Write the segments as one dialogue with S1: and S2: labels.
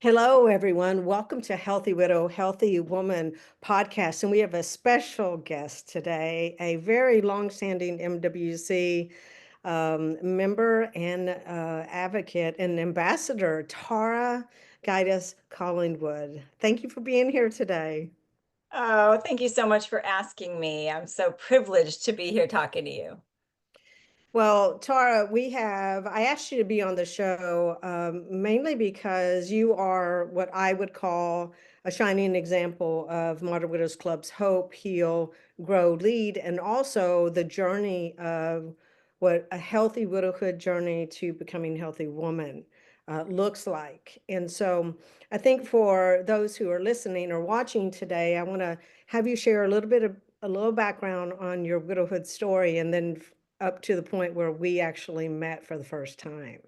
S1: Hello, everyone. Welcome to Healthy Widow, Healthy Woman podcast. And we have a special guest today, a very longstanding MWC member and advocate and ambassador, Tara Gidus Collingwood. Thank you for being here today.
S2: Oh, thank you so much for asking me. I'm so privileged to be here talking to you.
S1: Well, Tara, I asked you to be on the show mainly because you are what I would call a shining example of Modern Widows Club's hope, heal, grow, lead, and also the journey of what a healthy widowhood journey to becoming a healthy woman looks like. And so I think for those who are listening or watching today, I want to have you share a little background on your widowhood story and then up to the point where we actually met for the first time.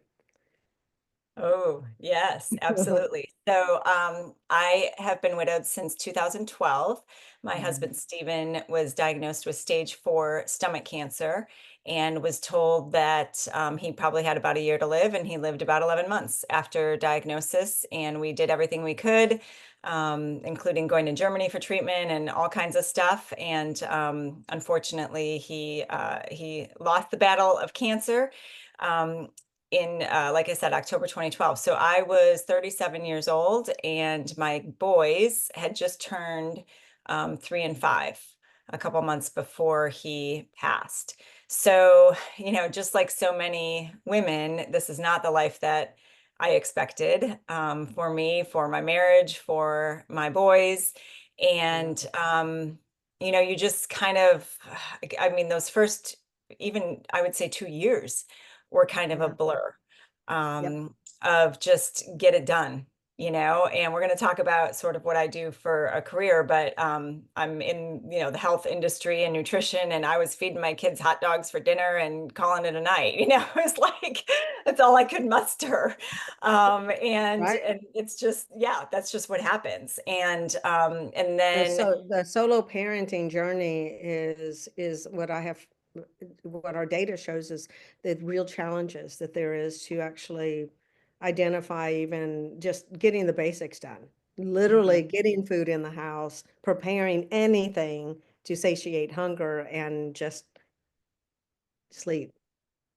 S2: Oh, yes, absolutely. So, I have been widowed since 2012. My
S1: Mhm.
S2: husband, Stephen, was diagnosed with stage 4 stomach cancer and was told that he probably had about a year to live, and he lived about 11 months after diagnosis. And we did everything we could, including going to Germany for treatment and all kinds of stuff. And unfortunately, he lost the battle of cancer. Um, in like I said, October 2012. So I was 37 years old, and my boys had just turned 3 and 5 a couple months before he passed. So, just like so many women, this is not the life that I expected for me, for my marriage, for my boys.
S1: Yeah.
S2: And, you just kind of, I mean, those first, even I would say 2 years were kind of a
S1: Yeah.
S2: blur
S1: Yep.
S2: of just get it done, and we're going to talk about sort of what I do for a career, but I'm in, the health industry and nutrition, and I was feeding my kids hot dogs for dinner and calling it a night. It was like, that's all I could muster.
S1: Right.
S2: And it's just, yeah, that's just what happens. And
S1: The
S2: then,
S1: so the solo parenting journey is what our data shows is the real challenges that there is to actually identify even just getting the basics done.
S2: Mhm,
S1: Literally getting food in the house, preparing anything to satiate hunger and just sleep.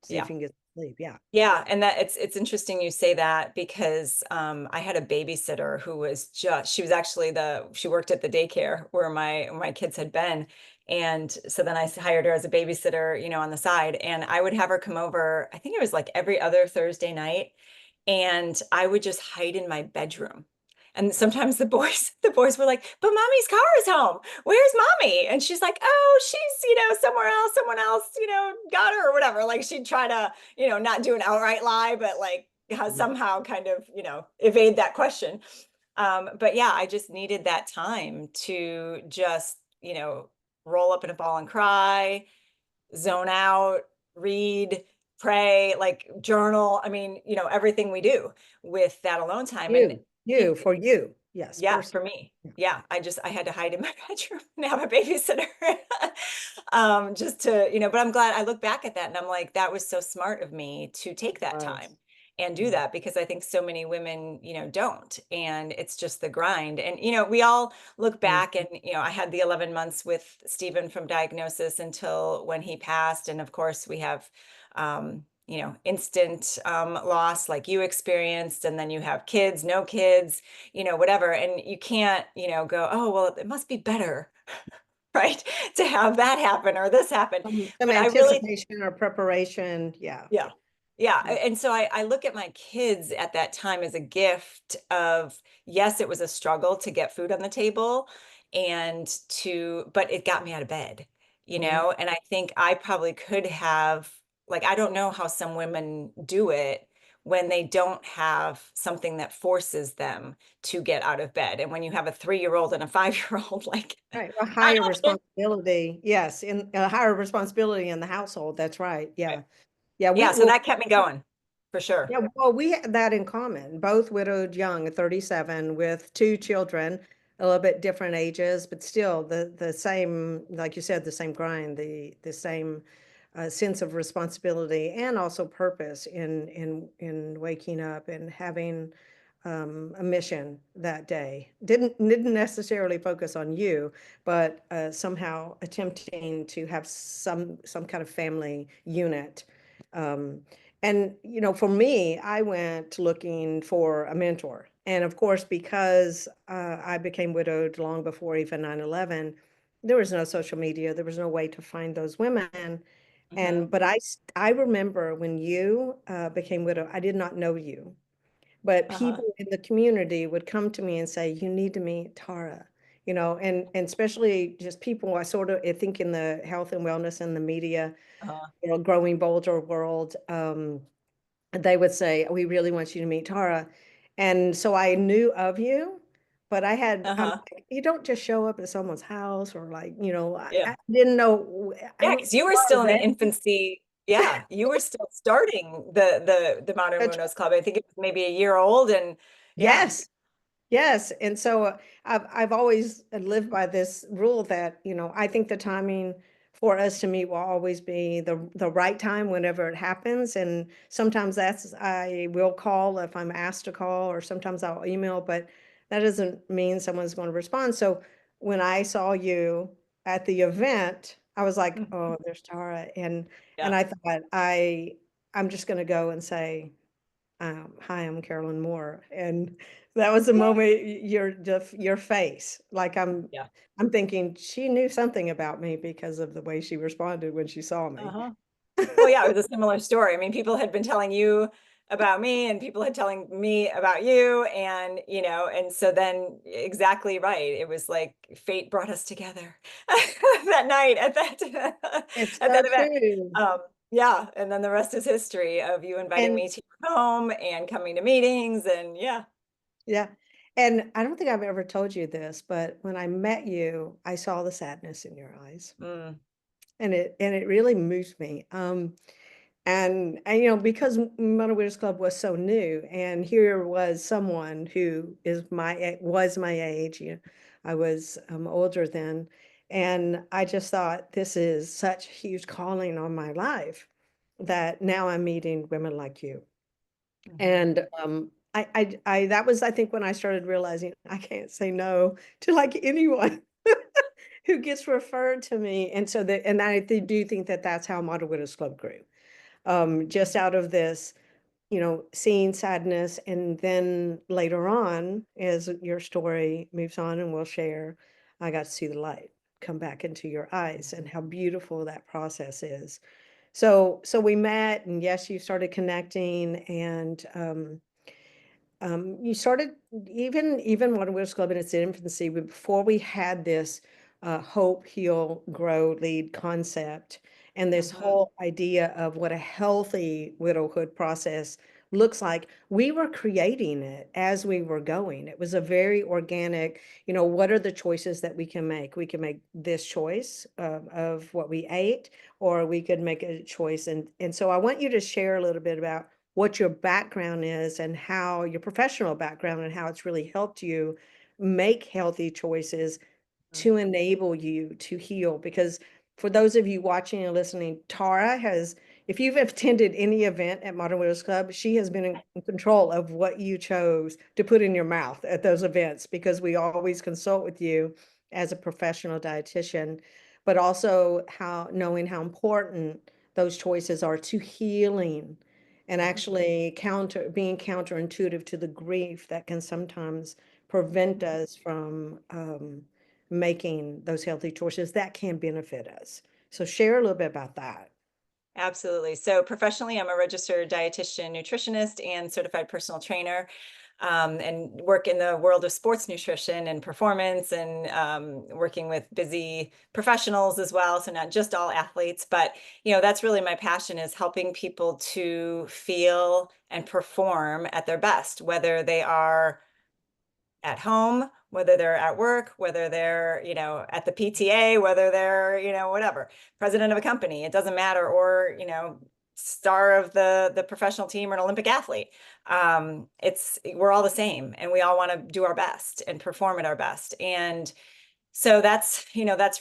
S1: See if
S2: yeah.
S1: you can get sleep. Yeah.
S2: Yeah, and that it's interesting you say that because I had a babysitter who was just she was actually she worked at the daycare where my kids had been. And so then I hired her as a babysitter, on the side, and I would have her come over. I think it was like every other Thursday night, and I would just hide in my bedroom. And sometimes the boys were like, "But mommy's car is home. Where's mommy?" And she's like, "Oh, she's, somewhere else. Someone else, got her or whatever." Like she'd try to, not do an outright lie, but like
S1: Mhm.
S2: somehow kind of, evade that question. But yeah, I just needed that time to just, roll up in a ball and cry, zone out, read, pray, like journal. I mean, everything we do with that alone time. And
S1: For you. Yes,
S2: yeah,
S1: person.
S2: for me.
S1: Yeah.
S2: Yeah, I had to hide in my bedroom and have a babysitter. Just to, but I'm glad I look back at that and I'm like, that was so smart of me to take that time
S1: Was.
S2: and do
S1: Yeah.
S2: that, because I think so many women, don't. And it's just the grind. And, we all look
S1: Mhm.
S2: back and, I had the 11 months with Stephen from diagnosis until when he passed. And of course, we have, instant loss like you experienced. And then you have kids, no kids, whatever. And you can't, go, oh, well, it must be better, right? To have that happen or this happen.
S1: Some
S2: But I really,
S1: anticipation or preparation. Yeah.
S2: yeah. Yeah.
S1: Yeah.
S2: And so I look at my kids at that time as a gift of, yes, it was a struggle to get food on the table but it got me out of bed,
S1: Mhm.
S2: and I think I probably could have, like, I don't know how some women do it when they don't have something that forces them to get out of bed. And when you have a 3-year-old and a 5-year-old, like,
S1: Right. A
S2: I
S1: higher
S2: don't
S1: responsibility. Yes. In a higher responsibility in the household. That's right. Yeah. Yeah.
S2: Yeah, so that kept me going for sure.
S1: Yeah, well, we had that in common, both widowed young at 37 with two children, a little bit different ages, but still the same, like you said, the same grind, the same sense of responsibility and also purpose in waking up and having a mission that day. Didn't necessarily focus on you, but somehow attempting to have some kind of family unit. Um, and for me, I went looking for a mentor. And of course, because I became widowed long before even 9/11, there was no social media. There was no way to find those women.
S2: Mhm.
S1: But I remember when you became widow, I did not know you, but
S2: Uh-huh.
S1: people in the community would come to me and say, "You need to meet Tara," and especially just people I sort of I think in the health and wellness and the media,
S2: Uh-huh.
S1: growing bolder world, they would say, "We really want you to meet Tara," and so I knew of you, but I'm
S2: Uh-huh.
S1: like, you don't just show up at someone's house or like,
S2: Yeah.
S1: I didn't know. I
S2: Yeah,
S1: don't
S2: because you were
S1: Tara
S2: still in the
S1: ready.
S2: infancy. Yeah, you were still starting the Modern Widows Club. I think it was maybe a year old, and yeah.
S1: Yes. Yes, and so I've always lived by this rule that, I think the timing for us to meet will always be the right time whenever it happens. And sometimes I will call if I'm asked to call, or sometimes I'll email, but that doesn't mean someone's going to respond. So when I saw you at the event, I was like,
S2: Mhm.
S1: oh, there's Tara. And
S2: Yeah.
S1: I thought I'm just going to go and say, hi, I'm Carolyn Moore. And that was the
S2: Yeah.
S1: moment your face, like
S2: Yeah.
S1: I'm thinking she knew something about me because of the way she responded when she saw me.
S2: Uh-huh. Well, yeah, it was a similar story. I mean, people had been telling you about me, and people had telling me about you, and and so then exactly right. It was like fate brought us together that night at that
S1: It's
S2: at
S1: so
S2: that event.
S1: true.
S2: Um, yeah, and then the rest is history of you inviting
S1: And
S2: me to your home and coming to meetings, and yeah.
S1: yeah, and I don't think I've ever told you this, but when I met you, I saw the sadness in your eyes,
S2: Mm,
S1: and it really moved me. And because Mother Widows Club was so new, and here was someone who was my age. I was older then, and I just thought this is such a huge calling on my life that now I'm meeting women like you.
S2: mhm,
S1: And that was, I think, when I started realizing I can't say no to like anyone who gets referred to me. And I do think that that's how Mother Widows Club grew, just out of this, seeing sadness. And then later on, as your story moves on and we'll share, I got to see the light come back into your eyes and how beautiful that process is. So we met, and yes, you started connecting, and you started even Modern Widows Club in its infancy, but before we had this hope, heal, grow, lead concept, and this
S2: mhm,
S1: whole idea of what a healthy widowhood process looks like. We were creating it as we were going. It was a very organic, what are the choices that we can make? We can make this choice of what we ate, or we could make a choice. And so I want you to share a little bit about what your background is and how your professional background and how it's really helped you make healthy choices
S2: mhm,
S1: to enable you to heal. Because for those of you watching and listening, Tara has, if you've attended any event at Modern Widows Club, she has been in control of what you chose to put in your mouth at those events, because we always consult with you as a professional dietitian, but also knowing how important those choices are to healing, and
S2: mhm,
S1: actually being counterintuitive to the grief that can sometimes prevent
S2: mhm.
S1: us from making those healthy choices that can benefit us. So share a little bit about that.
S2: Absolutely. So professionally, I'm a registered dietitian, nutritionist, and certified personal trainer, and work in the world of sports nutrition and performance, and working with busy professionals as well. So not just all athletes, but that's really my passion, is helping people to feel and perform at their best, whether they are at home, whether they're at work, whether they're, at the PTA, whether they're, whatever, president of a company, it doesn't matter, or, star of the professional team or an Olympic athlete. We're all the same, and we all want to do our best and perform at our best. And so that's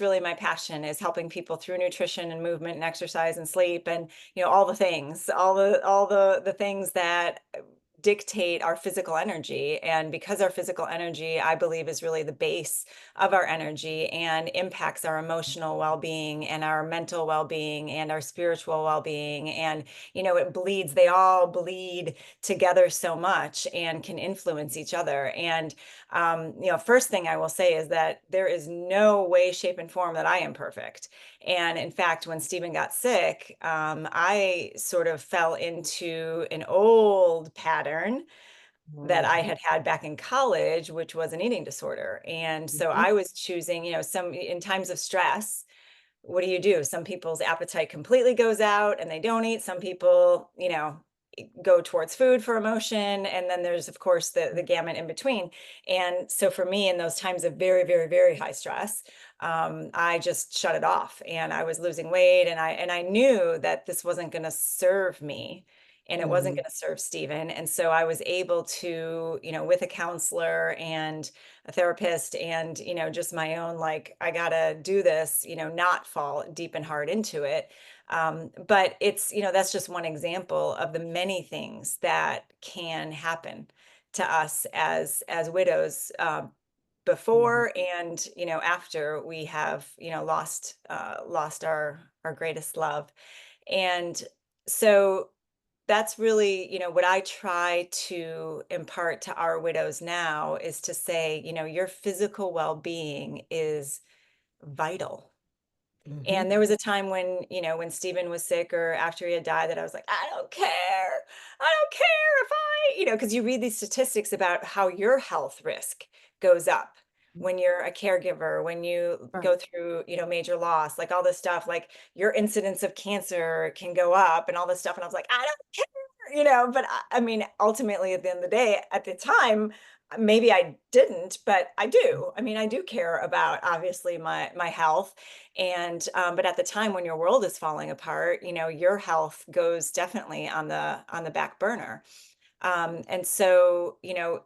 S2: really my passion, is helping people through nutrition and movement and exercise and sleep, and all the things, all the things that dictate our physical energy. And because our physical energy, I believe, is really the base of our energy and impacts our emotional well-being and our mental well-being and our spiritual well-being. And, it bleeds, they all bleed together so much and can influence each other. And, first thing I will say is that there is no way, shape, and form that I am perfect. And in fact, when Stephen got sick, I sort of fell into an old pattern that I
S1: Mhm.
S2: had had back in college, which was an eating disorder. And so
S1: Mhm.
S2: I was choosing, some in times of stress, what do? Some people's appetite completely goes out and they don't eat. Some people, go towards food for emotion. And then there's, of course, the gamut in between. And so for me, in those times of very, very, very high stress, I just shut it off and I was losing weight. And I knew that this wasn't going to serve me and it wasn't
S1: Mhm.
S2: going to serve Stephen. And so I was able to, with a counselor and a therapist and, just my own, like, I gotta do this, not fall deep and hard into it. But it's, that's just one example of the many things that can happen to us as widows,
S1: Mhm.
S2: before and, after we have, lost our greatest love. And so that's really, what I try to impart to our widows now is to say, your physical well-being is vital.
S1: Mhm.
S2: And there was a time when, when Stephen was sick or after he had died that I was like, I don't care. I don't care if because you read these statistics about how your health risk goes up when you're a caregiver, when you
S1: Right.
S2: go through, major loss, like all this stuff, like your incidence of cancer can go up and all this stuff. And I was like, I don't care, but I mean, ultimately at the end of the day, at the time, maybe I didn't, but I do. I mean, I do care about obviously my health and but at the time when your world is falling apart, your health goes definitely on the back burner. And so,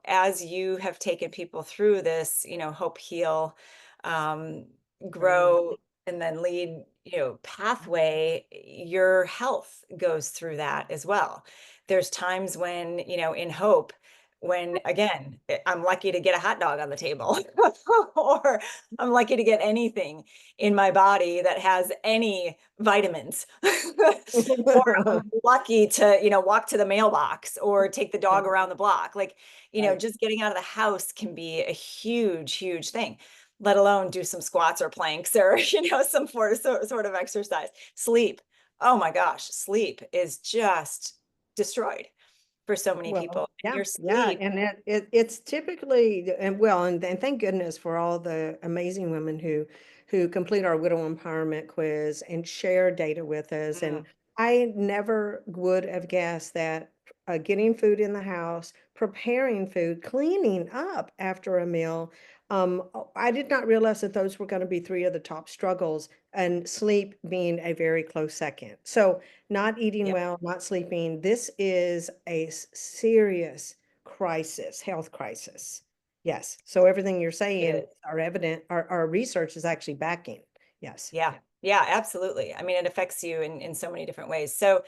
S2: as you have taken people through this, hope, heal, um,
S1: Right.
S2: grow, and then lead, pathway, your health goes through that as well. There's times when, in hope, when again, I'm lucky to get a hot dog on the table, or I'm lucky to get anything in my body that has any vitamins. Or I'm lucky to, walk to the mailbox or take the dog around the block. Like,
S1: Right.
S2: just getting out of the house can be a huge, huge thing, let alone do some squats or planks or, some sort of exercise. Sleep. Oh my gosh, sleep is just destroyed for so many
S1: Well,
S2: people. And
S1: yeah,
S2: your
S1: yeah,
S2: sleep,
S1: and it's typically and well, and thank goodness for all the amazing women who complete our widow empowerment quiz and share data with us. And
S2: mm,
S1: I never would have guessed that getting food in the house, preparing food, cleaning up after a meal. I did not realize that those were going to be three of the top struggles, and sleep being a very close second. So not eating
S2: yep,
S1: well, not sleeping. This is a serious crisis, health crisis. Yes. So everything you're
S2: it
S1: saying
S2: is.
S1: are evident, our research is actually backing. Yes.
S2: Yeah.
S1: Yeah.
S2: Yeah, absolutely. I mean, it affects you in so many different ways. So,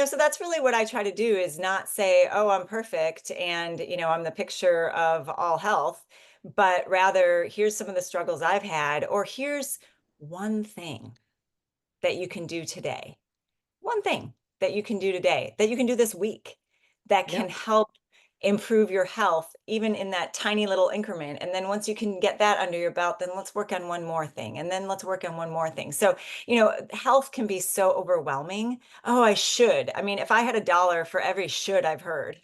S2: so that's really what I try to do is not say, oh, I'm perfect and, I'm the picture of all health, but rather here's some of the struggles I've had, or here's one thing that you can do today. One thing that you can do today, that you can do this week, that
S1: Yeah.
S2: can help improve your health, even in that tiny little increment. And then once you can get that under your belt, then let's work on one more thing. And then let's work on one more thing. So, health can be so overwhelming. Oh, I should. I mean, if I had $1 for every should I've heard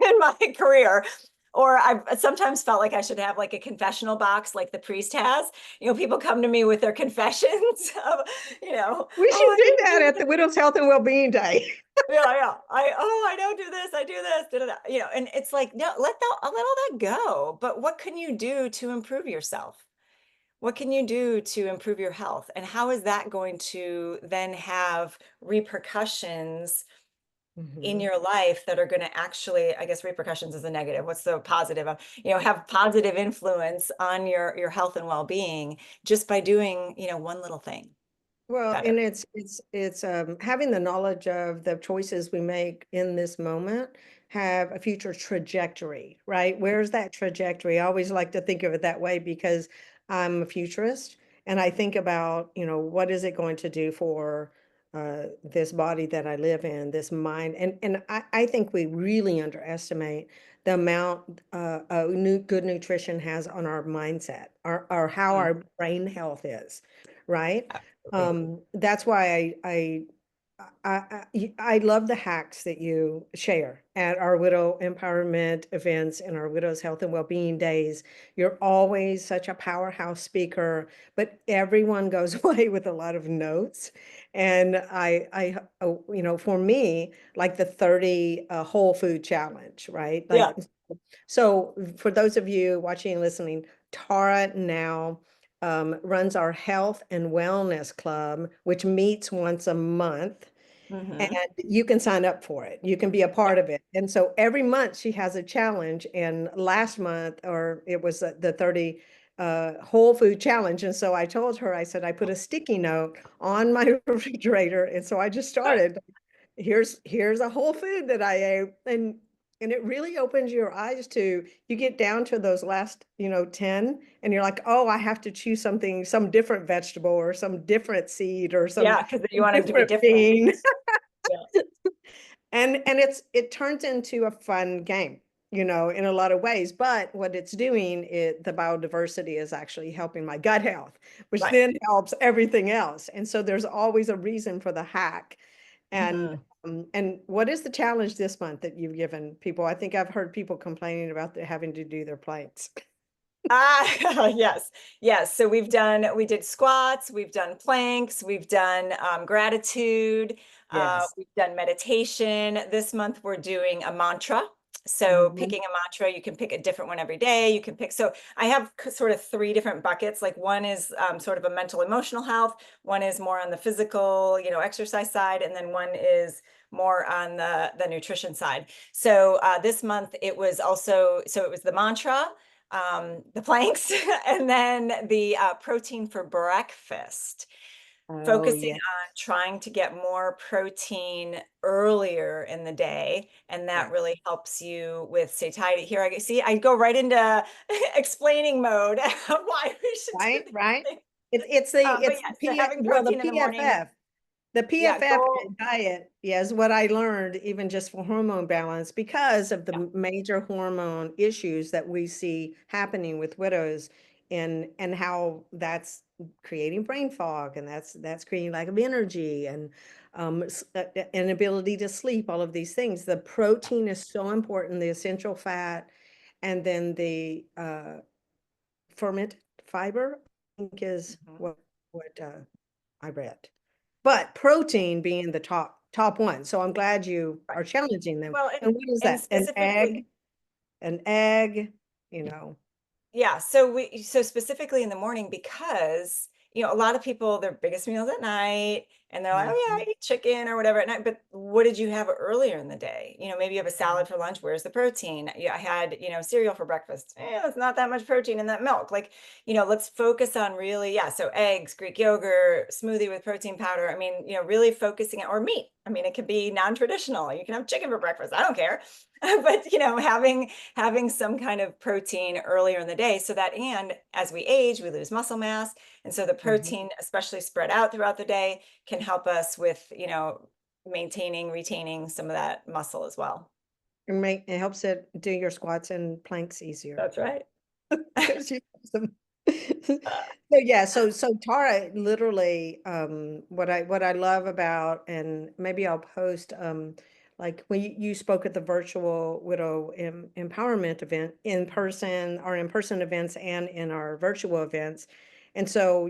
S2: in my career, or I've sometimes felt like I should have like a confessional box like the priest has. People come to me with their confessions of,
S1: We
S2: oh,
S1: should
S2: I
S1: do
S2: didn't
S1: that
S2: do
S1: at the Widow's Health and Wellbeing Day.
S2: yeah, yeah. I don't do this, I do this, da, da, da. And it's like, no, let all that go. But what can you do to improve yourself? What can you do to improve your health? And how is that going to then have repercussions in
S1: Mhm.
S2: your life that are going to actually, I guess repercussions is a negative. What's the positive of, have positive influence on your health and well-being just by doing, one little thing
S1: Well,
S2: better.
S1: and it's having the knowledge of the choices we make in this moment have a future trajectory, right? Where's that trajectory? I always like to think of it that way because I'm a futurist and I think about, what is it going to do for this body that I live in, this mind. And I think we really underestimate the amount good nutrition has on our mindset, or how
S2: Mm,
S1: our brain health is, right?
S2: absolutely.
S1: That's why I love the hacks that you share at our widow empowerment events and our widows health and well-being days. You're always such a powerhouse speaker, but everyone goes away with a lot of notes. And for me, like the 30 whole food challenge, right?
S2: Yeah.
S1: So for those of you watching and listening, Tara now runs our health and wellness club, which meets once a month. And
S2: Hmm.
S1: you can sign up for it. You can be a part of it. And so every month she has a challenge. And last month, or it was the 30 whole food challenge. And so I told her, I said, I put a sticky note on my refrigerator. And so I just started, here's a whole food that I ate. And it really opens your eyes to, you get down to those last, 10, and you're like, oh, I have to choose something, some different vegetable or some different seed or some
S2: Yeah, because you want them to be
S1: different
S2: different.
S1: bean.
S2: Yeah.
S1: And it turns into a fun game, in a lot of ways. But what it's doing, the biodiversity is actually helping my gut health, which
S2: Right.
S1: then helps everything else. And so there's always a reason for the hack. And
S2: Hmm.
S1: and what is the challenge this month that you've given people? I think I've heard people complaining about having to do their plates.
S2: Ah, yes, yes. So we did squats, we've done planks, we've done gratitude,
S1: Yes.
S2: we've done meditation. This month we're doing a mantra. So
S1: Mhm.
S2: picking a mantra, you can pick a different one every day. You can pick, so I have sort of three different buckets. Like one is sort of a mental emotional health, one is more on the physical, exercise side, and then one is more on the nutrition side. So this month it was also, so it was the mantra, the planks, and then the protein for breakfast,
S1: Oh,
S2: focusing
S1: yeah.
S2: on trying to get more protein earlier in the day. And
S1: Yeah.
S2: that really helps you with satiety. Here I see, I go right into explaining mode of why we should do
S1: Right,
S2: these
S1: right.
S2: things.
S1: It's
S2: But
S1: the
S2: yes, so
S1: P
S2: having
S1: well, the
S2: protein in the morning.
S1: PFF. The
S2: Yeah,
S1: PFF
S2: goal.
S1: diet, yeah, is what I learned even just for hormone balance because of the
S2: Yeah,
S1: major hormone issues that we see happening with widows, and how that's creating brain fog, and that's creating lack of energy and inability to sleep, all of these things. The protein is so important, the essential fat, and then the ferment fiber, I think is
S2: mhm,
S1: what I read. But protein being the top one. So I'm glad you
S2: right.
S1: are challenging them.
S2: Well,
S1: And what is
S2: and
S1: that?
S2: specifically,
S1: An egg, you know.
S2: yeah, so specifically in the morning, because a lot of people, their biggest meals at night, and they're like, oh yeah,
S1: Mhm.
S2: I eat chicken or whatever at night. But what did you have earlier in the day? Maybe you have a salad for lunch. Where's the protein? Yeah, I had cereal for breakfast. It's not that much protein in that milk. Like, let's focus on really, yeah. So eggs, Greek yogurt, smoothie with protein powder. I mean, really focusing on, or meat. I mean, it could be non-traditional. You can have chicken for breakfast. I don't care. But having some kind of protein earlier in the day, so that, and as we age, we lose muscle mass. And so the
S1: Mhm.
S2: protein, especially spread out throughout the day, can help us with, maintaining, retaining some of that muscle as well.
S1: It helps it do your squats and planks easier.
S2: That's right.
S1: Because you have some. So yeah, so Tara literally, what I love about, and maybe I'll post, like when you spoke at the virtual widow empowerment event in person, or in person events and in our virtual events. And so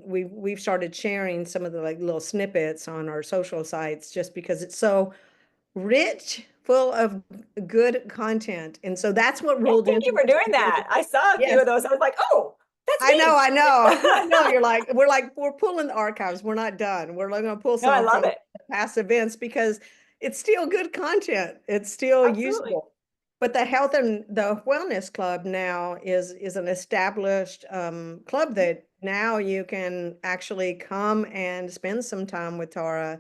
S1: we've started sharing some of the like little snippets on our social sites just because it's so rich, full of good content. And so that's what
S2: Yeah,
S1: rolled
S2: thank you
S1: into
S2: for
S1: this
S2: doing
S1: training.
S2: that. I saw a few
S1: Yes,
S2: of those. I was like, oh, that's
S1: I know,
S2: me.
S1: I know, I know. We're pulling the archives. We're not done. We're going to pull
S2: No, I
S1: some
S2: love
S1: from
S2: it.
S1: past events because it's still good content. It's still
S2: Absolutely.
S1: usable. But the Health and the Wellness Club now is an established club that now you can actually come and spend some time with Tara.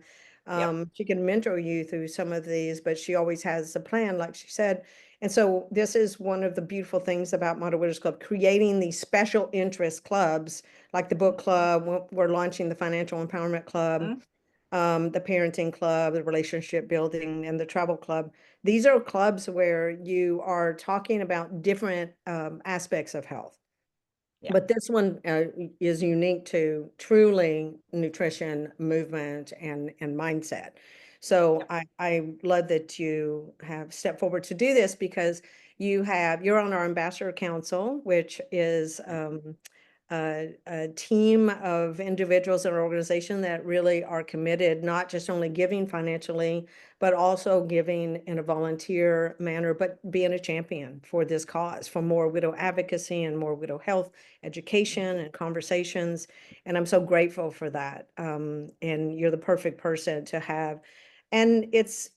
S2: Yep.
S1: She can mentor you through some of these, but she always has a plan, like she said. And so this is one of the beautiful things about Model Widows Club, creating these special interest clubs, like the book club. We're launching the financial empowerment club,
S2: Mhm.
S1: the parenting club, the relationship building, and the travel club. These are clubs where you are talking about different aspects of health.
S2: Yeah.
S1: But this one is unique to truly nutrition, movement, and mindset. So
S2: Yep.
S1: I love that you have stepped forward to do this because you're on our ambassador council, which is a team of individuals and organization that really are committed, not just only giving financially, but also giving in a volunteer manner, but being a champion for this cause, for more widow advocacy and more widow health education and conversations. And I'm so grateful for that. And you're the perfect person to have. And it's,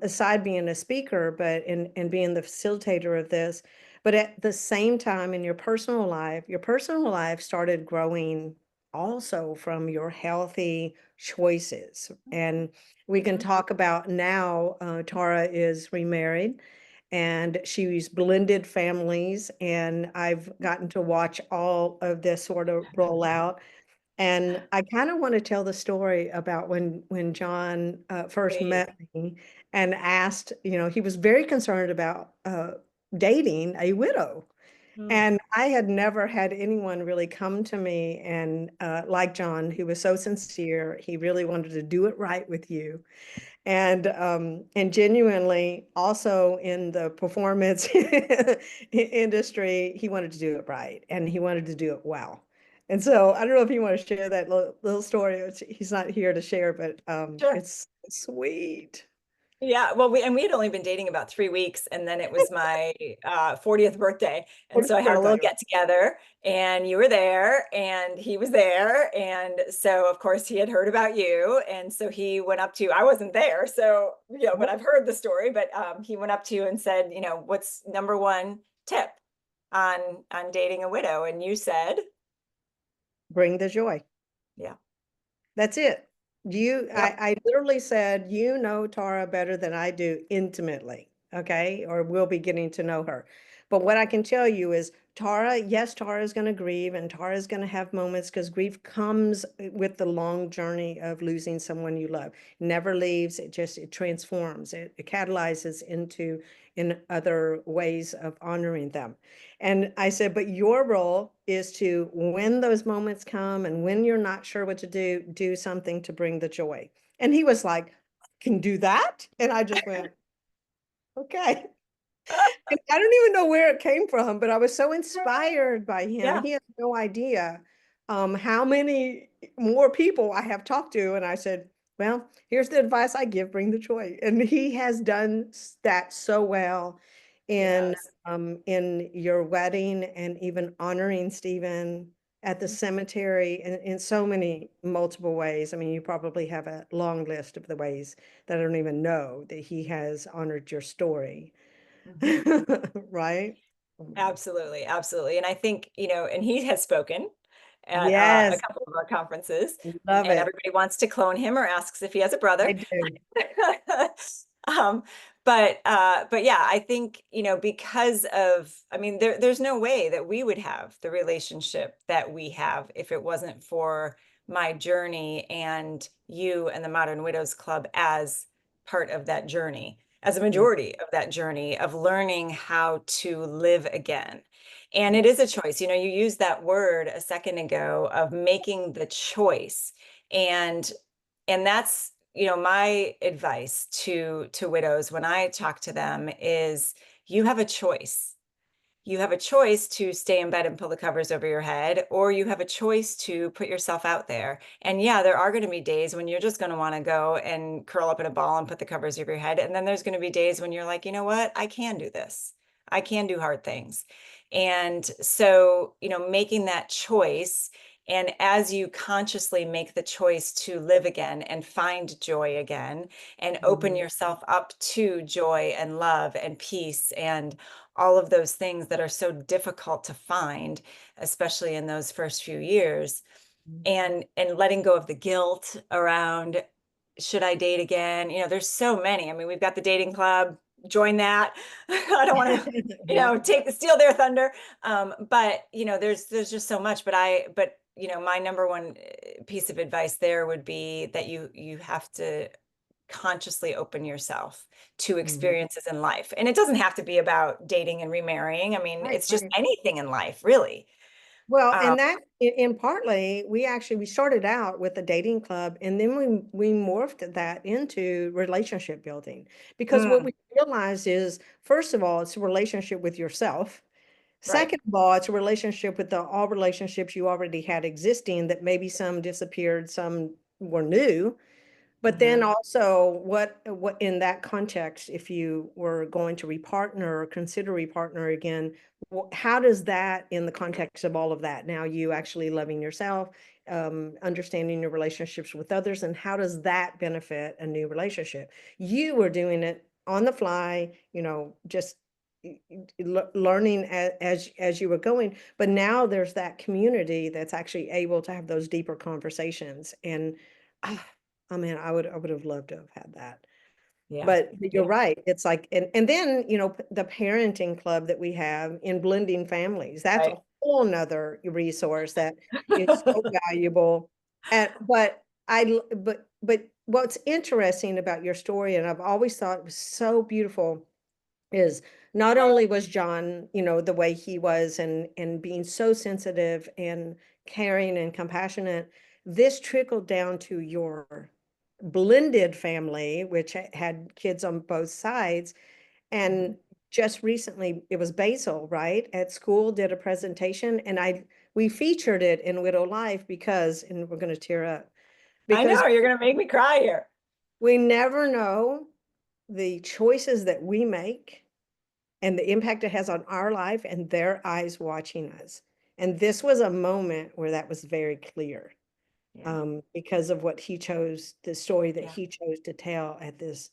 S1: aside being a speaker, but in being the facilitator of this, but at the same time in your personal life started growing also from your healthy choices. And we can
S2: Mhm.
S1: talk about now, Tara is remarried and she's blended families, and I've gotten to watch all of this sort of roll out. And I kind of want to tell the story about when John first
S2: Please.
S1: met me and asked, he was very concerned about dating a widow.
S2: Mm.
S1: And I had never had anyone really come to me and like John, who was so sincere, he really wanted to do it right with you. And genuinely also in the performance industry, he wanted to do it right and he wanted to do it well. And so I don't know if you want to share that little story. He's not here to share, but
S2: Sure.
S1: it's sweet.
S2: Yeah, well, we had only been dating about 3 weeks, and then it was my 40th birthday, and so I had a little
S1: Birthday.
S2: get together, and you were there, and he was there, and so of course he had heard about you, and so he went up to you. I wasn't there, so but I've heard the story. But he went up to you and said, what's number one tip on dating a widow? And you said,
S1: Bring the joy.
S2: yeah,
S1: That's it.
S2: yep,
S1: I literally said, Tara better than I do intimately, okay? Or we'll be getting to know her. But what I can tell you is Tara is going to grieve and Tara is going to have moments because grief comes with the long journey of losing someone you love. It never leaves, it transforms, it catalyzes into in other ways of honoring them. And I said, but your role is to, when those moments come and when you're not sure what to do something to bring the joy. And he was like, I can do that. And I just went, okay. And I don't even know where it came from, but I was so inspired by him.
S2: yeah.
S1: He has no idea how many more people I have talked to. And I said, well, here's the advice I give, bring the joy. And he has done that so well
S2: Yes.
S1: in your wedding and even honoring Stephen at the cemetery in so many multiple ways. I mean, you probably have a long list of the ways that I don't even know that he has honored your story.
S2: Mhm.
S1: Right?
S2: Absolutely, absolutely. And I think, and he has spoken at a
S1: Yes,
S2: couple of our conferences,
S1: love
S2: and
S1: it.
S2: everybody wants to clone him or asks if he has a
S1: I
S2: brother.
S1: do.
S2: Um, but yeah, I think, because of, I mean, there's no way that we would have the relationship that we have if it wasn't for my journey and you and the Modern Widows Club as part of that journey, as a
S1: Mm,
S2: majority of that journey of learning how to live again. And it
S1: mm,
S2: is a choice. You used that word a second ago of making the choice. And that's, my advice to widows when I talk to them is you have a choice. You have a choice to stay in bed and pull the covers over your head, or you have a choice to put yourself out there. And yeah, there are going to be days when you're just going to want to go and curl up in a ball and put the covers over your head. And then there's going to be days when you're like, you know what? I can do this. I can do hard things. And so, making that choice. And as you consciously make the choice to live again and find joy again and open
S1: mm,
S2: yourself up to joy and love and peace and all of those things that are so difficult to find, especially in those first few years,
S1: mm,
S2: and letting go of the guilt around should I date again? There's so many. I mean, we've got the dating club, join that. I don't want to,
S1: Yeah.
S2: steal their thunder. But there's just so much. But my number one piece of advice there would be that you have to consciously open yourself to
S1: Mhm.
S2: experiences in life. And it doesn't have to be about dating and remarrying. I mean,
S1: Right,
S2: it's just
S1: right.
S2: anything in life, really.
S1: Well,
S2: Um,
S1: and that in partly, we started out with a dating club, and then we morphed that into relationship building, because what
S2: mm,
S1: we realized is, first of all, it's a relationship with yourself.
S2: right.
S1: Second of all, it's a relationship with all relationships you already had existing, that maybe some disappeared, some were new. But then
S2: Hmm.
S1: also, what in that context, if you were going to repartner or consider repartner again, how does that, in the context of all of that, now you actually loving yourself, understanding your relationships with others, and how does that benefit a new relationship? You were doing it on the fly, just learning as you were going, but now there's that community that's actually able to have those deeper conversations. And ah, I mean, I would have loved to have had that.
S2: Yeah.
S1: But you're
S2: Yeah.
S1: right. It's like, and then, the parenting club that we have in blending families, that's
S2: Right.
S1: a whole nother resource that is so valuable. And but what's interesting about your story, and I've always thought it was so beautiful, is not only was John, the way he was, and being so sensitive and caring and compassionate, this trickled down to your blended family, which had kids on both sides.
S2: Mhm.
S1: And just recently, it was Basil, right, at school, did a presentation, and we featured it in Widow Life, because, and we're going to tear up,
S2: I
S1: because
S2: know you're going to make me cry here.
S1: we never know the choices that we make and the impact it has on our life and their eyes watching us. And this was a moment where that was very clear,
S2: Yeah.
S1: because of what he chose, the story that
S2: Yeah.
S1: he chose to tell at this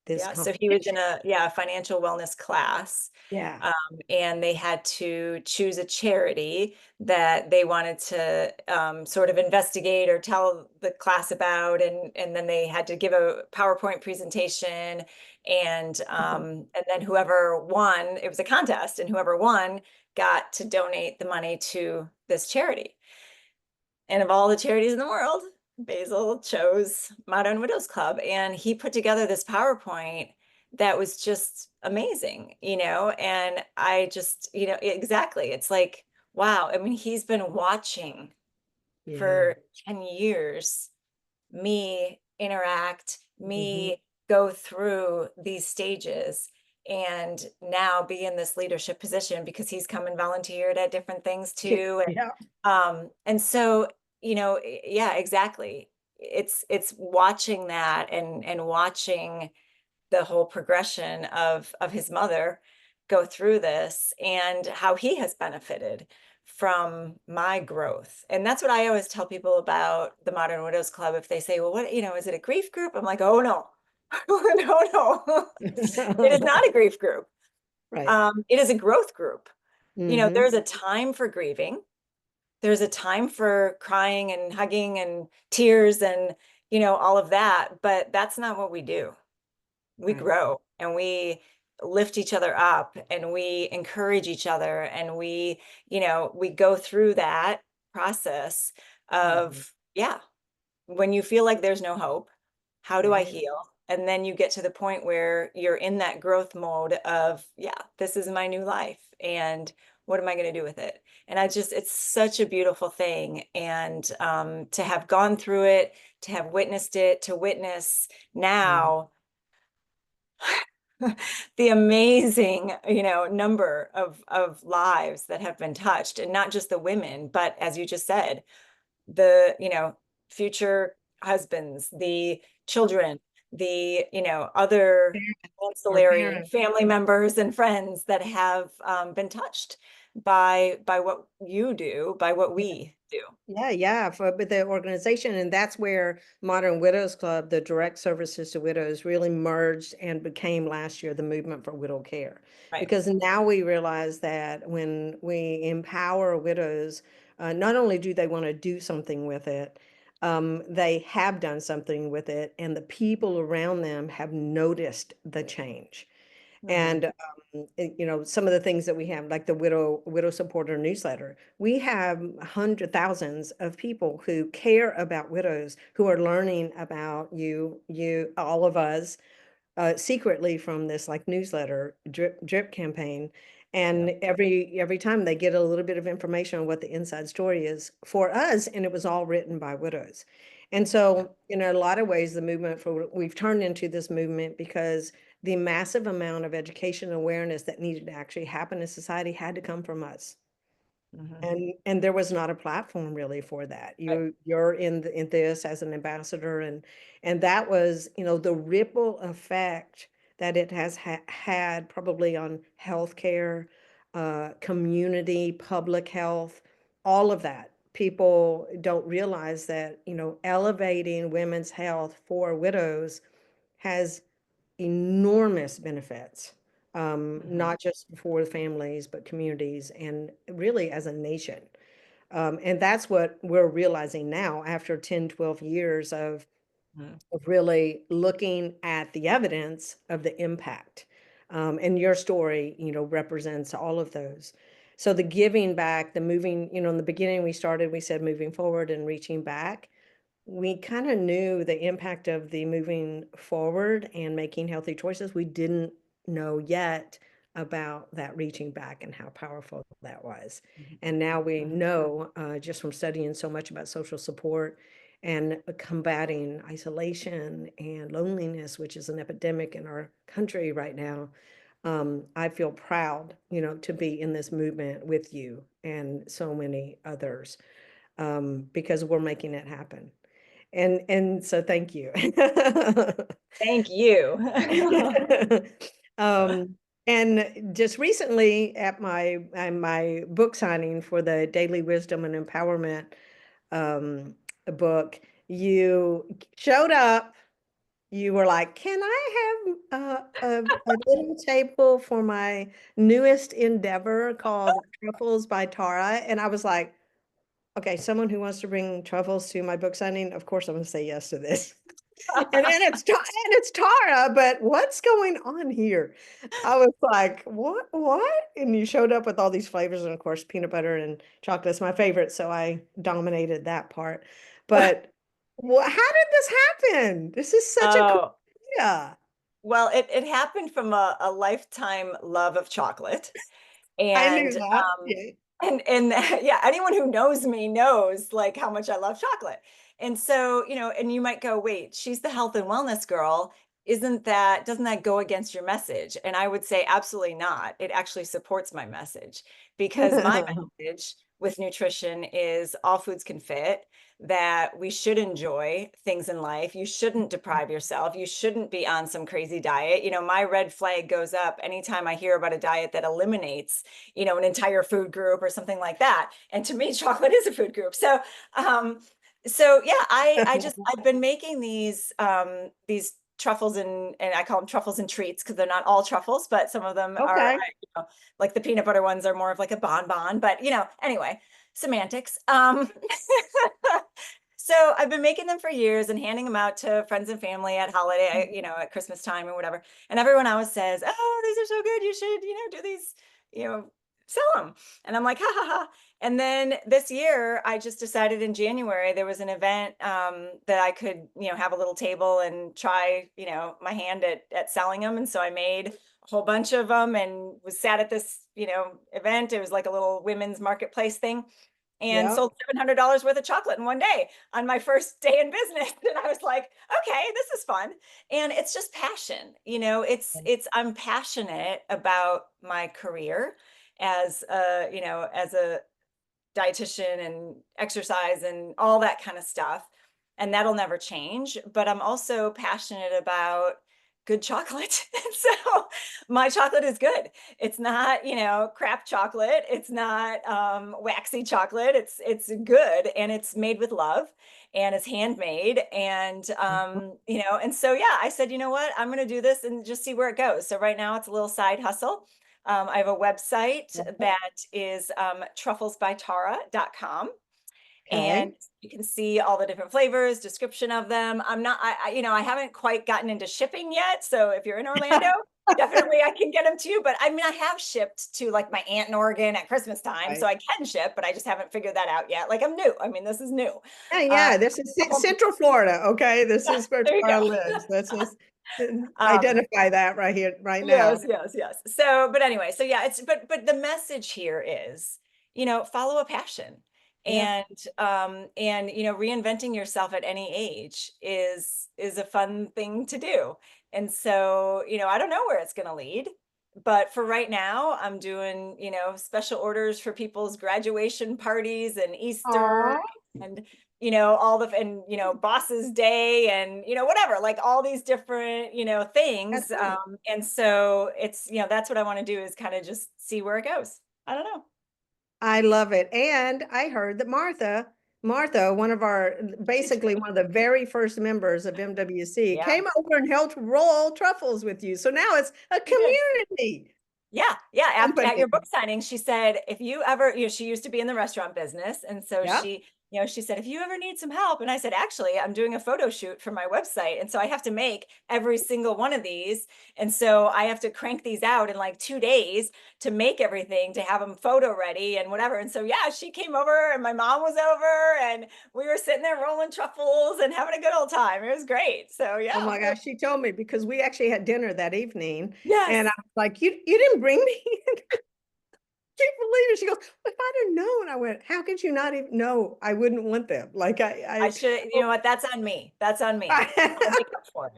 S2: Yeah. So he was in
S1: competition.
S2: a financial wellness class.
S1: Yeah.
S2: And they had to choose a charity that they wanted to sort of investigate or tell the class about, and then they had to give a PowerPoint presentation, and then whoever won, it was a contest, and whoever won got to donate the money to this charity. And of all the charities in the world, Basil chose Modern Widows Club, and he put together this PowerPoint that was just amazing, and I just, exactly. It's like, wow. I mean, he's been watching
S1: Yeah.
S2: for 10 years me interact,
S1: Hmm.
S2: me go through these stages, and now be in this leadership position because he's come and volunteered at different things too.
S1: Yeah.
S2: And so, yeah, exactly. It's watching that, and watching the whole progression of his mother go through this, and how he has benefited from my growth. And that's what I always tell people about the Modern Widows Club. If they say, well, what, is it a grief group? I'm like, oh no. No, no. It is not a grief group.
S1: Right.
S2: It is a growth group.
S1: Hmm.
S2: There's a time for grieving, there's a time for crying and hugging and tears and all of that, but that's not what we do. We
S1: Right.
S2: grow, and we lift each other up, and we encourage each other, and we go through that process
S1: Hmm.
S2: of, yeah, when you feel like there's no hope, how do I
S1: Right.
S2: heal? And then you get to the point where you're in that growth mode of, yeah, this is my new life. And what am I going to do with it? And it's such a beautiful thing. And to have gone through it, to have witnessed it, to witness
S1: Yeah.
S2: now the amazing, number of lives that have been touched, and not just the women, but as you just said, the future husbands, the children, the other
S1: Our
S2: ancillary
S1: parents.
S2: family members and friends that have been touched by what you do, by what we do.
S1: Yeah, yeah, for but the organization, and that's where Modern Widows Club, the direct services to widows, really merged and became last year the movement for widow care.
S2: Right.
S1: Because now we realize that when we empower widows, not only do they want to do something with it, they have done something with it, and the people around them have noticed the change.
S2: Mhm.
S1: And some of the things that we have, like the widow supporter newsletter, we have thousands of people who care about widows, who are learning about all of us, secretly from this like newsletter drip campaign.
S2: Yeah.
S1: And every time they get a little bit of information on what the inside story is for us, and it was all written by widows. And
S2: Yeah.
S1: so in a lot of ways, we've turned into this movement because the massive amount of education and awareness that needed to actually happen in society had to come from us.
S2: Mhm.
S1: And there was not a platform really for that.
S2: Right.
S1: You're in this as an ambassador, and that was, the ripple effect that it has had probably on healthcare, community, public health, all of that. People don't realize that, elevating women's health for widows has enormous benefits,
S2: Mhm.
S1: not just for families, but communities, and really as a nation. And that's what we're realizing now after 10, 12 years
S2: Mhm.
S1: of really looking at the evidence of the impact. And your story, represents all of those. So the giving back, the moving, in the beginning we said moving forward and reaching back. We kind of knew the impact of the moving forward and making healthy choices. We didn't know yet about that reaching back and how powerful that was.
S2: Mhm.
S1: And now we
S2: Mhm.
S1: know, just from studying so much about social support and combating isolation and loneliness, which is an epidemic in our country right now. I feel proud, to be in this movement with you and so many others, because we're making it happen. And so thank you.
S2: Thank you.
S1: Um, and just recently at my book signing for the Daily Wisdom and Empowerment um, book, you showed up. You were like, "Can I have a little table for my newest endeavor called Truffles by Tara?" And I was like, "Okay, someone who wants to bring truffles to my book signing, of course I'm going to say yes to this." And it's Tara, but what's going on here? I was like, what? And you showed up with all these flavors, and of course, peanut butter and chocolate's my favorite, so I dominated that part. But how did this happen? This is such a cool
S2: Oh,
S1: idea.
S2: well, it happened from a lifetime love of chocolate.
S1: I knew
S2: And,
S1: that. Yeah.
S2: and yeah, anyone who knows me knows, like, how much I love chocolate. And so, and you might go, "Wait, she's the health and wellness girl. Doesn't that go against your message?" And I would say absolutely not. It actually supports my message, because my message with nutrition is all foods can fit, that we should enjoy things in life. You shouldn't deprive yourself. You shouldn't be on some crazy diet. My red flag goes up anytime I hear about a diet that eliminates, an entire food group or something like that. And to me, chocolate is a food group. Um, so yeah, I've been making these truffles, and I call them truffles and treats, because they're not all truffles, but some of them are,
S1: Okay.
S2: like the peanut butter ones are more of like a bonbon, but anyway, semantics. So I've been making them for years and handing them out to friends and family at holiday, at Christmas time or whatever. And everyone always says, "Oh, these are so good. You should, do these, you know, sell them." And I'm like, "Ha ha ha." And then this year, I just decided in January there was an event, that I could, have a little table and try, my hand at selling them. And so I made a whole bunch of them and was sat at this, event. It was like a little women's marketplace thing, and
S1: Yep.
S2: sold $700 worth of chocolate in one day on my first day in business. And I was like, "Okay, this is fun." And it's just passion. I'm passionate about my career as a dietitian and exercise and all that kind of stuff. And that'll never change. But I'm also passionate about good chocolate. And so my chocolate is good. It's not, crap chocolate. It's not waxy chocolate. It's good, and it's made with love, and it's handmade. And so yeah, I said, "You know what? I'm gonna do this and just see where it goes." So right now it's a little side hustle. I have a website that is trufflesbytara.com.
S1: Okay.
S2: And you can see all the different flavors, description of them. I haven't quite gotten into shipping yet. So if you're in Orlando, definitely I can get them to you. But I mean, I have shipped to like my aunt in Oregon at Christmas time. So
S1: Right.
S2: I can ship, but I just haven't figured that out yet. Like I'm new. I mean, this is new.
S1: Yeah,
S2: Um,
S1: yeah. This is Central Florida. Okay. This is where
S2: there you
S1: Tara
S2: go.
S1: lives. Let's just
S2: Um,
S1: identify that right here, right now.
S2: Yes, yes, yes. So, but anyway, so yeah, but the message here is, follow a passion.
S1: Yeah.
S2: And reinventing yourself at any age is a fun thing to do. And so, I don't know where it's going to lead, but for right now, I'm doing, special orders for people's graduation parties and Easter
S1: Aw,
S2: and all the and boss's day and whatever, like all these different
S1: that's
S2: things,
S1: right.
S2: and so it's that's what I want to do, is kind of just see where it goes. I don't know.
S1: I love it. And I heard that Martha, one of our, basically one of the very first members of MWC,
S2: Yeah,
S1: came over and helped roll truffles with you. So now it's a
S2: she did.
S1: community
S2: Yeah, yeah. At
S1: company.
S2: your book signing, she said, if you ever, she used to be in the restaurant business. And so
S1: Yeah.
S2: she said, if you ever need some help. And I said, actually, I'm doing a photo shoot for my website. And so I have to make every single one of these. And so I have to crank these out in like 2 days to make everything, to have them photo ready and whatever. And so, yeah, she came over and my mom was over and we were sitting there rolling truffles and having a good old time. It was great. So,
S1: Oh
S2: yeah.
S1: my gosh, she told me because we actually had dinner that evening, and I
S2: Yes.
S1: was like, you didn't bring me. Can't believe it. She goes, if I'd have known, I went, how could you not even know I wouldn't want them? Like
S2: I should, you know what? That's on me. That's on me. I'll
S1: I,
S2: make up for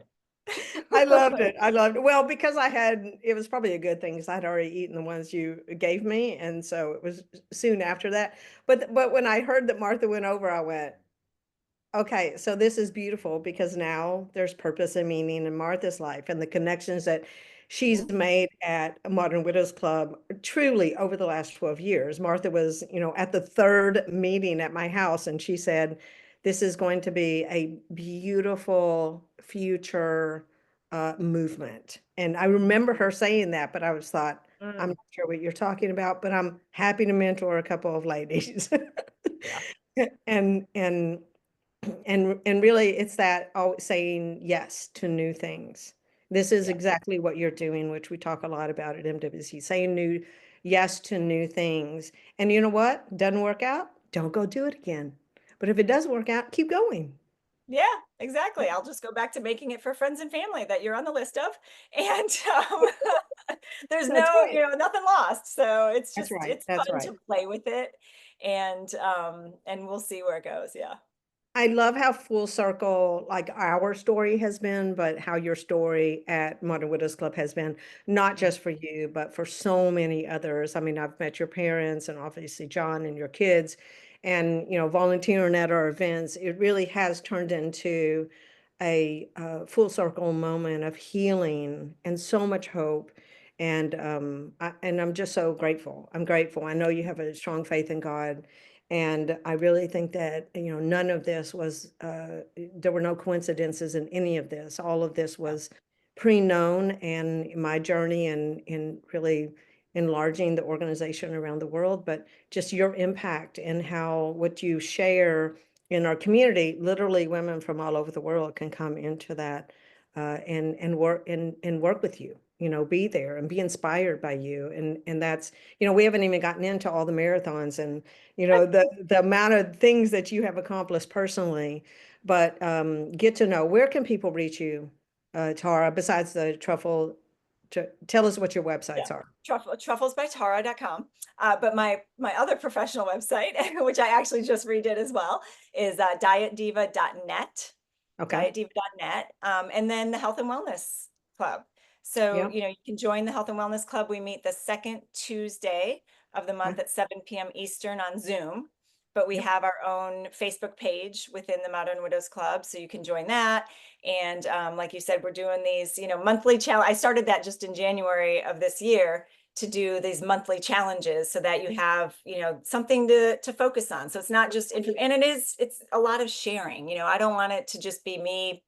S1: I loved
S2: it.
S1: it. I loved it. Well, because it was probably a good thing because I'd already eaten the ones you gave me. And so it was soon after that. But when I heard that Martha went over, I went, okay, so this is beautiful because now there's purpose and meaning in Martha's life and the connections that she's
S2: Mhm.
S1: made at Modern Widows Club truly over the last 12 years. Martha was, at the third meeting at my house, and she said, this is going to be a beautiful future movement. And I remember her saying that, but I was thought, I'm
S2: Mm,
S1: not sure what you're talking about, but I'm happy to mentor a couple of ladies.
S2: yeah,
S1: And and really it's that always saying yes to new things. This is
S2: yeah,
S1: exactly what you're doing, which we talk a lot about at MWC, saying yes to new things. And you know what? Doesn't work out, don't go do it again. But if it does work out, keep going.
S2: yeah, exactly. I'll just go back to making it for friends and family that you're on the list of, and there's
S1: That's
S2: no,
S1: right.
S2: nothing lost. So
S1: That's right.
S2: it's
S1: That's
S2: fun
S1: right.
S2: to play with it, and we'll see where it goes. Yeah.
S1: I love how full circle like our story has been, but how your story at Modern Widows Club has been, not
S2: Mm.
S1: just for you, but for so many others. I mean, I've met your parents and obviously John and your kids, and volunteering at our events. It really has turned into a full circle moment of healing and so much hope. And I'm just so grateful. I'm grateful. I know you have a strong faith in God, and I really think that, none of this was, there were no coincidences in any of this. All of this
S2: Yeah.
S1: was pre-known, and my journey in really enlarging the organization around the world, but just your impact and how what you share in our community, literally women from all over the world can come into that and work with you, be there and be inspired by you. And that's, we haven't even gotten into all the marathons and the amount of things that you have accomplished personally, but get to know, where can people reach you, Tara, besides the truffle? Tell us what your
S2: Yeah.
S1: websites are.
S2: Trufflesbytara.com. But my other professional website, which I actually just redid as well, is dietdiva.net.
S1: Okay.
S2: Dietdiva.net. And then the Health and Wellness Club. So,
S1: Yeah.
S2: you can join the Health and Wellness Club. We meet the second Tuesday of the
S1: Okay.
S2: month at 7 p.m. Eastern on Zoom. But we
S1: Yep.
S2: have our own Facebook page within the Modern Widows Club, so you can join that. And like you said, we're doing these, monthly challenge. I started that just in January of this year, to do these monthly challenges so that you have, something to focus on. So it's not just, and it's a lot of sharing. I don't want it to just be me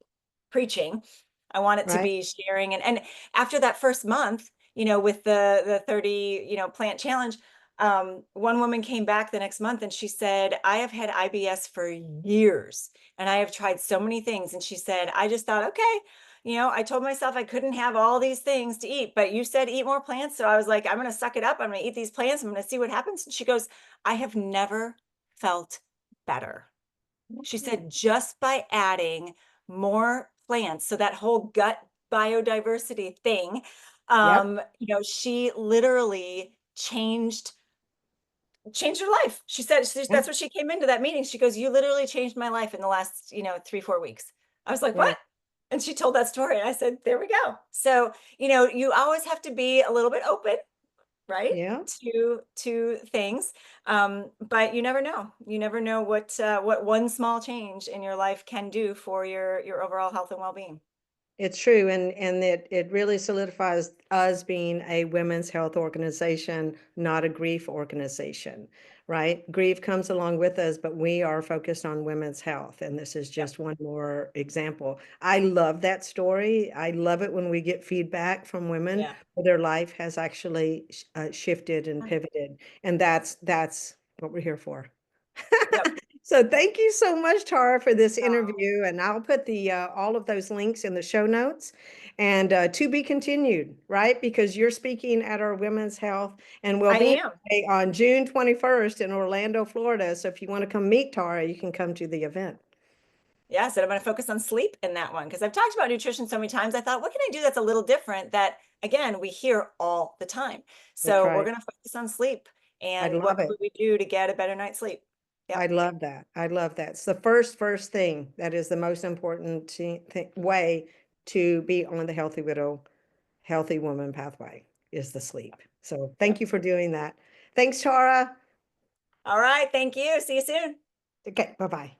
S2: preaching. I want it to
S1: Right.
S2: be sharing. And after that first month, with the 30, plant challenge, One woman came back the next month and she said, I have had IBS for years and I have tried so many things. And she said, I just thought, okay, I told myself I couldn't have all these things to eat, but you said eat more plants. So I was like, I'm going to suck it up. I'm going to eat these plants. I'm going to see what happens. And she goes, I have never felt better. She said, just by adding more plants, so that whole gut biodiversity thing,
S1: Yep.
S2: she literally changed her life. She said
S1: Yeah.
S2: that's what she came into that meeting. She goes, you literally changed my life in the last, 3, 4 weeks. I was like,
S1: Yeah.
S2: what? And she told that story. And I said, there we go. So, you always have to be a little bit open, right?
S1: Yeah.
S2: To things. But you never know what one small change in your life can do for your overall health and well-being.
S1: It's true, and it really solidifies us being a women's health organization, not a grief organization, right? Grief comes along with us, but we are focused on women's health, and this is
S2: Yep.
S1: just one more example. I love that story. I love it when we get feedback from women
S2: Yeah.
S1: where their life has actually shifted and pivoted, and that's what we're here for.
S2: Yep.
S1: So thank you so much, Tara, for this
S2: Oh,
S1: interview, and I'll put the all of those links in the show notes. And to be continued, right? Because you're speaking at our Women's Health and
S2: I
S1: Wellbeing
S2: am.
S1: Day on June 21st in Orlando, Florida. So if you want to come meet Tara, you can come to the event.
S2: Yeah, so I'm going to focus on sleep in that one because I've talked about nutrition so many times. I thought, what can I do that's a little different that, again, we hear all the time.
S1: That's
S2: So we're
S1: right.
S2: going to focus on sleep
S1: I
S2: and
S1: love
S2: what
S1: it.
S2: could we do to get a better night's sleep?
S1: I
S2: Yep.
S1: love that. I love that. It's the first thing that is the most important way to be on the Healthy Widow, Healthy Woman pathway is the sleep. So thank
S2: Yep.
S1: you for doing that. Thanks, Tara.
S2: All right. Thank you. See you soon.
S1: Okay, bye-bye.